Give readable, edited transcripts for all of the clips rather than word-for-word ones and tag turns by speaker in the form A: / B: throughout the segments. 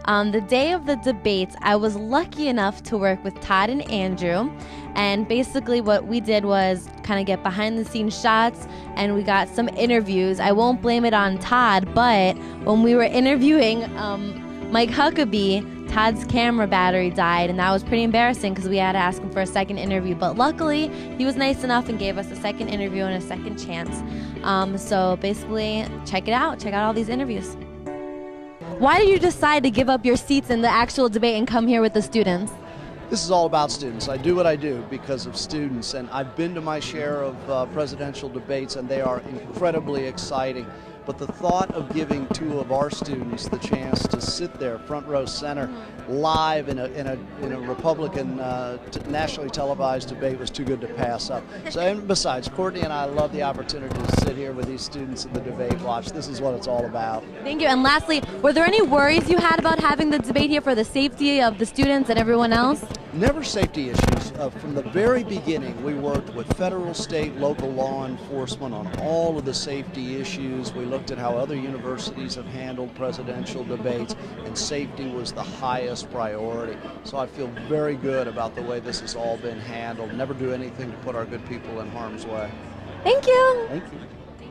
A: On the day of the debates, I was lucky enough to work with Todd and Andrew, and basically what we did was kind of get behind the scenes shots, and we got some interviews. I won't blame it on Todd, but when we were interviewing Mike Huckabee, Todd's camera battery died, and that was pretty embarrassing because we had to ask him for a second interview. But luckily, he was nice enough and gave us a second interview and a second chance. So basically, check it out. Check out all these interviews. Why did you decide to give up your seats in the actual debate and come here with the students?
B: This is all about students. I do what I do because of students, and I've been to my share of presidential debates, and they are incredibly exciting. But the thought of giving two of our students the chance to sit there front row center live in a Republican nationally televised debate was too good to pass up. So, and besides, Courtney and I love the opportunity to sit here with these students in the debate watch. This is what it's all about.
A: Thank you. And lastly, were there any worries you had about having the debate here for the safety of the students and everyone else?
B: Never safety issues. From the very beginning, we worked with federal, state, local law enforcement on all of the safety issues. We looked at how other universities have handled presidential debates, and safety was the highest priority. So I feel very good about the way this has all been handled. Never do anything to put our good people in harm's way.
A: Thank you.
B: Thank you.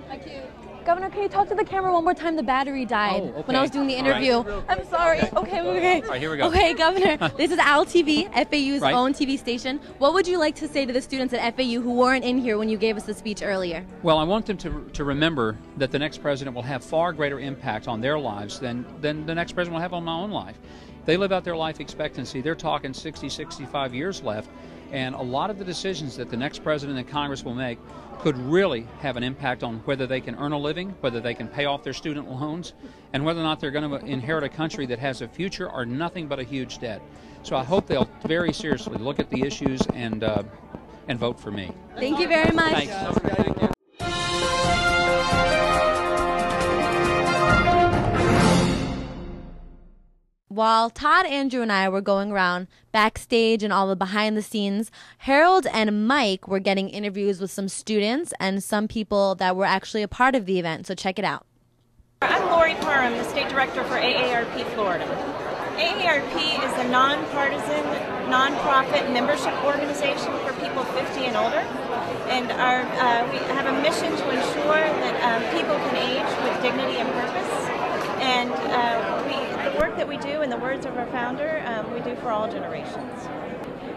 A: Thank you. Governor, can you talk to the camera one more time? The battery died when I was doing the interview.
C: Right.
A: I'm sorry. Okay.
C: All right, here we go.
A: Okay, Governor, this is Al TV, FAU's
C: Right.
A: own TV station. What would you like to say to the students at FAU who weren't in here when you gave us the speech earlier?
C: Well, I want them to remember that the next president will have far greater impact on their lives than the next president will have on my own life. They live out their life expectancy. They're talking 60, 65 years left, and a lot of the decisions that the next president and Congress will make could really have an impact on whether they can earn a living, whether they can pay off their student loans, and whether or not they're going to inherit a country that has a future or nothing but a huge debt. So I hope they'll very seriously look at the issues and vote for me.
A: Thank you very much.
C: Thanks.
A: While Todd, Andrew, and I were going around backstage and all the behind the scenes, Harold and Mike were getting interviews with some students and some people that were actually a part of the event. So check it out.
D: I'm Lori Parham, the State Director for AARP Florida. AARP is a nonpartisan, nonprofit membership organization for people 50 and older. And we have a mission to ensure that people can age with dignity and purpose. And the work that we do, in the words of our founder, we do for all generations.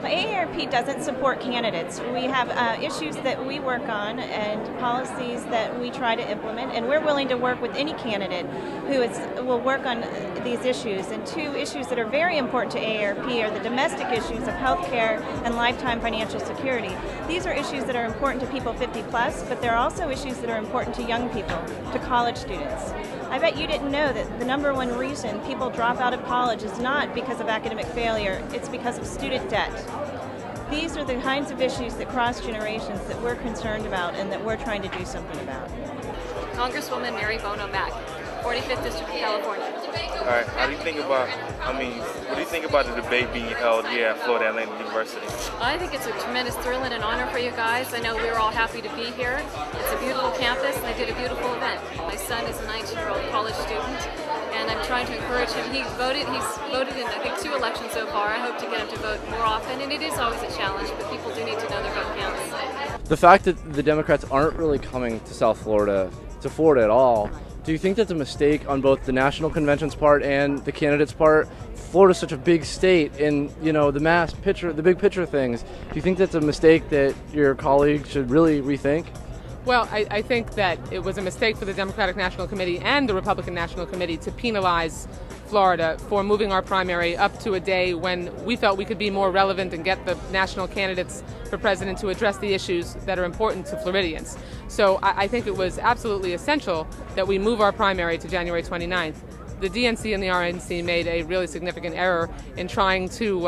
D: AARP doesn't support candidates. We have issues that we work on and policies that we try to implement, and we're willing to work with any candidate who will work on these issues. And two issues that are very important to AARP are the domestic issues of health care and lifetime financial security. These are issues that are important to people 50 plus, but they're also issues that are important to young people, to college students. I bet you didn't know that the number one reason people drop out of college is not because of academic failure, it's because of student debt. These are the kinds of issues that cross generations that we're concerned about and that we're trying to do something about.
E: Congresswoman Mary Bono Mack, 45th District of California.
F: All right, how do you think about, what do you think about the debate being held here at Florida Atlantic University?
E: I think it's a tremendous thrill and an honor for you guys. I know we're all happy to be here. It's a beautiful campus and they did a beautiful event. My son is a 19-year-old college student and I'm trying to encourage him. He's voted in I think 2 elections so far. I hope to get him to vote more often, and it is always a challenge, but people do need to know their vote counts.
G: The fact that the Democrats aren't really coming to South Florida, to Florida at all, do you think that's a mistake on both the national convention's part and the candidates' part? Florida's such a big state, and the mass picture, the big picture things. Do you think that's a mistake that your colleagues should really rethink?
H: Well, I think that it was a mistake for the Democratic National Committee and the Republican National Committee to penalize Florida for moving our primary up to a day when we felt we could be more relevant and get the national candidates for president to address the issues that are important to Floridians. So I think it was absolutely essential that we move our primary to January 29th. The DNC and the RNC made a really significant error in trying to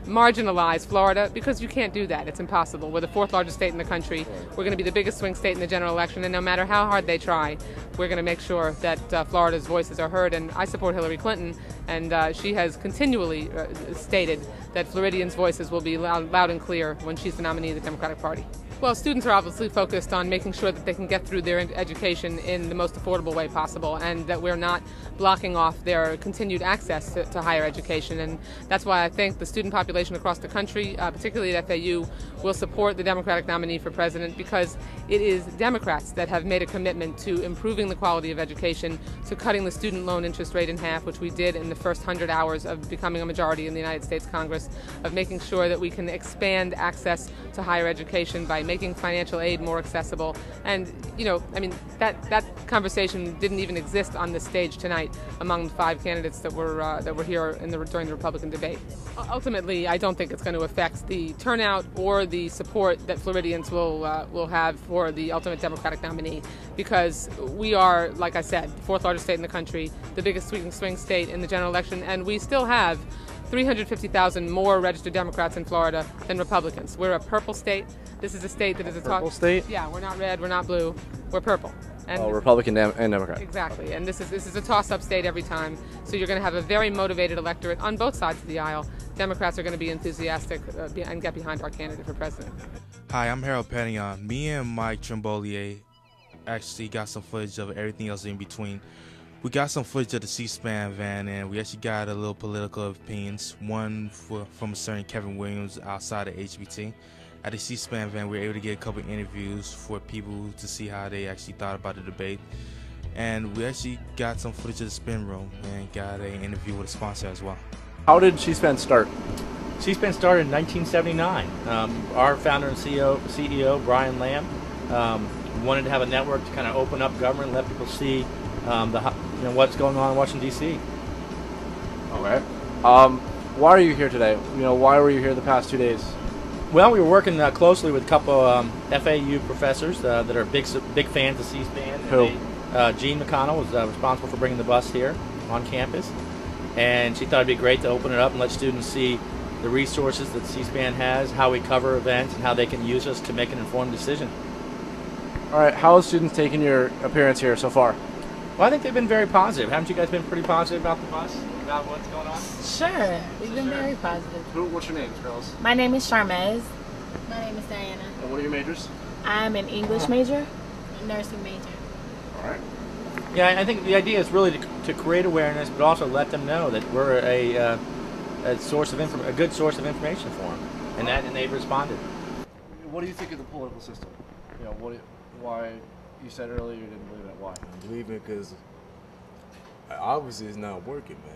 H: marginalize Florida, because you can't do that. It's impossible. We're the 4th largest state in the country. We're going to be the biggest swing state in the general election, and no matter how hard they try, we're going to make sure that Florida's voices are heard. And I support Hillary Clinton, and she has continually stated that Floridians' voices will be loud and clear when she's the nominee of the Democratic Party. Well, students are obviously focused on making sure that they can get through their education in the most affordable way possible, and that we're not blocking off their continued access to higher education. And that's why I think the student population across the country, particularly at FAU, will support the Democratic nominee for president, because it is Democrats that have made a commitment to improving the quality of education, to cutting the student loan interest rate in half, which we did in the first 100 hours of becoming a majority in the United States Congress, of making sure that we can expand access to higher education by making financial aid more accessible. And, that conversation didn't even exist on this stage tonight among the 5 candidates that were here during the Republican debate. Ultimately, I don't think it's going to affect the turnout or the support that Floridians will have for the ultimate Democratic nominee, because we are, like I said, the 4th largest state in the country, the biggest swing state in the general election, and we still have 350,000 more registered Democrats in Florida than Republicans. We're a purple state. This is a state that is a
G: purple state?
H: Yeah, we're not red, we're not blue, we're purple. And
G: Republican and Democrat.
H: Exactly, and this is a toss-up state every time. So you're going to have a very motivated electorate on both sides of the aisle. Democrats are going to be enthusiastic and get behind our candidate for president.
I: Hi, I'm Harold Pettignon. Me and Mike Trembolier actually got some footage of everything else in between. We got some footage of the C-SPAN van, and we actually got a little political opinions. One from a certain Kevin Williams outside of HBT. At the C-SPAN van, we were able to get a couple interviews for people to see how they actually thought about the debate. And we actually got some footage of the spin room and got an interview with a sponsor as well.
G: How did C-SPAN start?
J: C-SPAN started in 1979. Our founder and CEO Brian Lamb, wanted to have a network to kind of open up government, let people see what's going on in Washington, D.C.
G: Okay. Why are you here today? Why were you here the past 2 days?
J: Well, we were working closely with a couple FAU professors that are big fans of C-SPAN.
G: Who?
J: Jean McConnell was responsible for bringing the bus here on campus, and she thought it'd be great to open it up and let students see the resources that C-SPAN has, how we cover events, and how they can use us to make an informed decision.
G: All right, how have students taken your appearance here so far?
J: Well, I think they've been very positive. Haven't you guys been pretty positive about the bus, about what's going on?
K: Sure, we've been very positive.
G: What's your name, girls?
K: My name is Sharmez. My name is Diana.
G: And what are your majors?
K: I'm an English major, a nursing major.
G: All right.
J: Yeah, I think the idea is really to create awareness, but also let them know that we're a good source of information for them, and they've responded.
G: What do you think of the political system? Why you said earlier you didn't believe it? Why?
L: I believe it because obviously it's not working, man.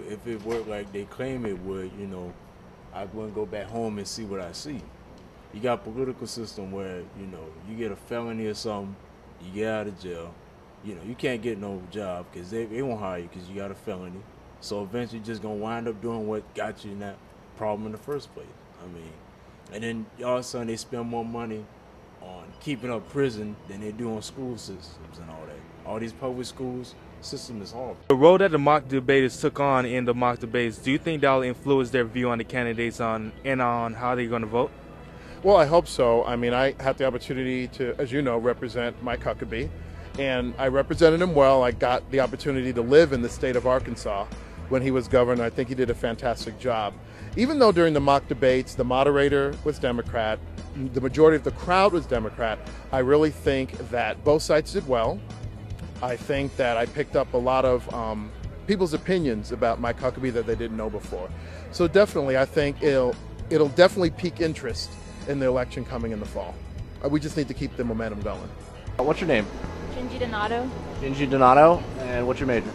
L: If it worked like they claim it would, I wouldn't go back home and see what I see. You got a political system where you get a felony or something, you get out of jail. You can't get no job because they won't hire you because you got a felony. So eventually you're just going to wind up doing what got you in that problem in the first place. And then all of a sudden they spend more money on keeping up prison than they do on school systems and all that. All these public schools, system is horrible.
I: The role that the mock debaters took on in the mock debates, do you think that will influence their view on the candidates and on how they're going to vote?
M: Well, I hope so. I had the opportunity to, as you know, represent Mike Huckabee, and I represented him well. I got the opportunity to live in the state of Arkansas when he was governor. I think he did a fantastic job. Even though during the mock debates, the moderator was Democrat, the majority of the crowd was Democrat, I really think that both sides did well. I think that I picked up a lot of people's opinions about Mike Huckabee that they didn't know before. So definitely, I think it'll definitely pique interest in the election coming in the fall. We just need to keep the momentum going.
G: What's your name?
N: Gingy Donato.
G: Gingy Donato. And what's your major?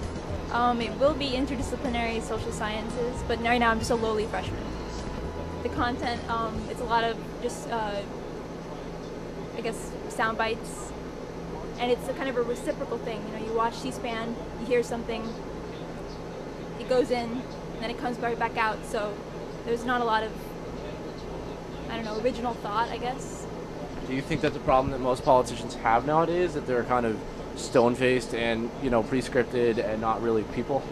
N: It will be interdisciplinary social sciences, but right now I'm just a lowly freshman. The content, it's a lot of just, I guess, sound bites, and it's a kind of a reciprocal thing. You watch C-SPAN, you hear something, it goes in, and then it comes right back out. So there's not a lot of, original thought, I guess.
G: Do you think that's a problem that most politicians have nowadays, that they're kind of stone-faced and, pre-scripted and not really people?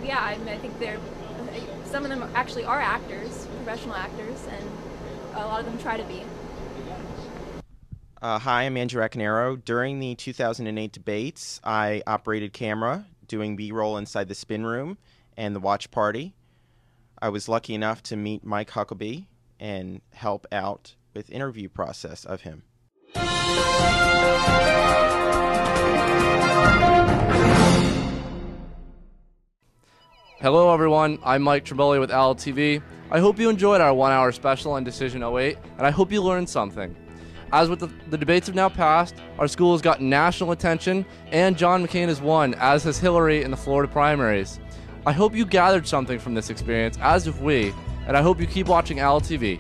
N: Yeah, I think some of them actually are actors, professional actors, and a lot of them try to be.
O: Hi, I'm Andrew Acanero. During the 2008 debates, I operated camera, doing B-roll inside the spin room and the watch party. I was lucky enough to meet Mike Huckabee, and help out with interview process of him.
G: Hello everyone, I'm Mike Trimboli with LTV. I hope you enjoyed our 1-hour special on Decision 08, and I hope you learned something. As with the debates have now passed, our school has gotten national attention, and John McCain has won, as has Hillary in the Florida primaries. I hope you gathered something from this experience, as have we, and I hope you keep watching LTV.